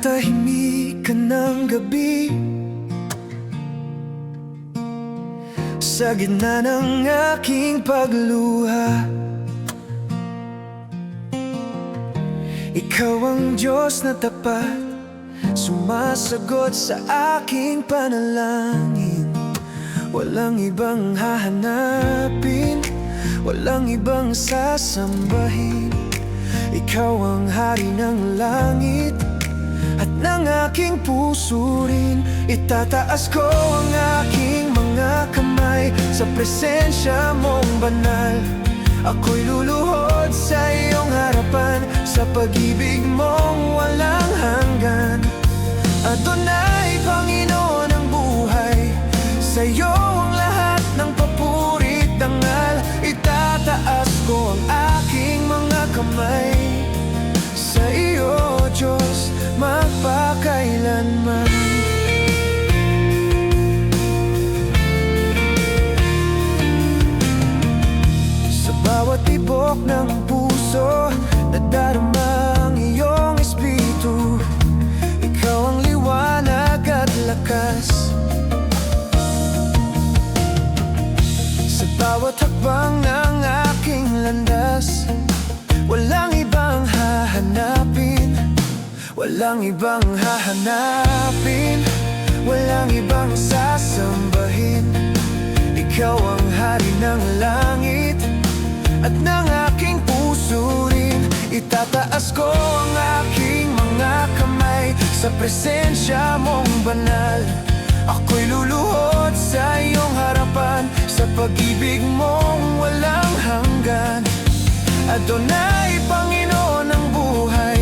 katahimikan ng gabi, sa gitna ng aking pagluha, ikaw ang Diyos na tapat, sumasagot sa aking panalangin. Walang ibang hahanapin, walang ibang sasambahin. Ikaw ang hari ng langit at ng aking puso rin. Itataas ko ang aking mga kamay sa presensya mong banal. Ako'y luluhod sa iyong harapan, sa pag-ibig mong walang hanggan. Adonai, Panginoon ng buhay, sa iyo ang lahat ng papuri at dangal. Itataas ko ang aking mga kamay sa iyo, Diyos, magpakailanman. Sa bawat tibok ng puso, nadarama ang iyong espiritu. Ikaw ang liwanag at lakas. Sa bawat hakbang ng aking landas, walang ibang hahanapin, walang ibang hahanapin, walang ibang sasambahin. Ikaw ang hari ng langit at ng aking puso rin. Itataas ko ang aking mga kamay sa presensya mong banal. Ako'y luluhod sa iyong harapan, sa pag-ibig mong walang hanggan. Adonai, Panginoon ng buhay,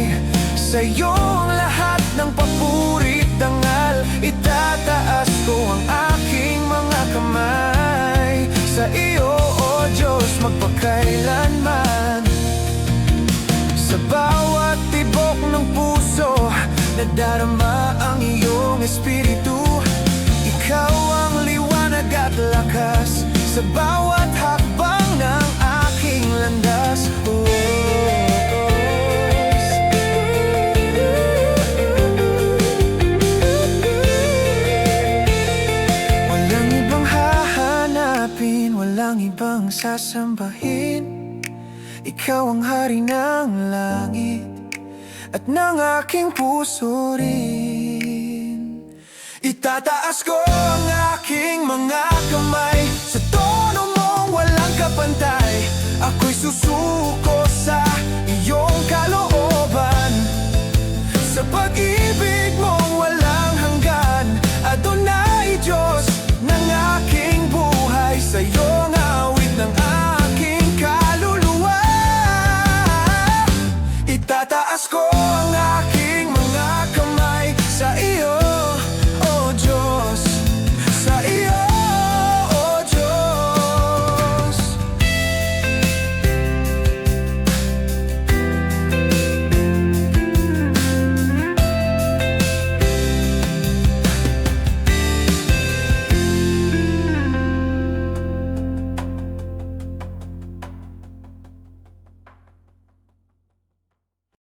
sa iyo ang lahat ng papuri at dangal. Itataas ko ang aking mga kamay sa iyo, O Diyos, magpakailanman. Sa bawat tibok ng puso, nadarama ang iyong espiritu. Ikaw ang liwanag at lakas sa bawat hakbang ng aking landas. Walang ibang hahanapin, walang ibang sasambahin. Ikaw ang hari ng langit at ng aking puso rin. Itataas ko ang aking mga kamay sa tono mong walang kapantay. Ako'y susuko sa iyong kalooban, sa pag-ibig mo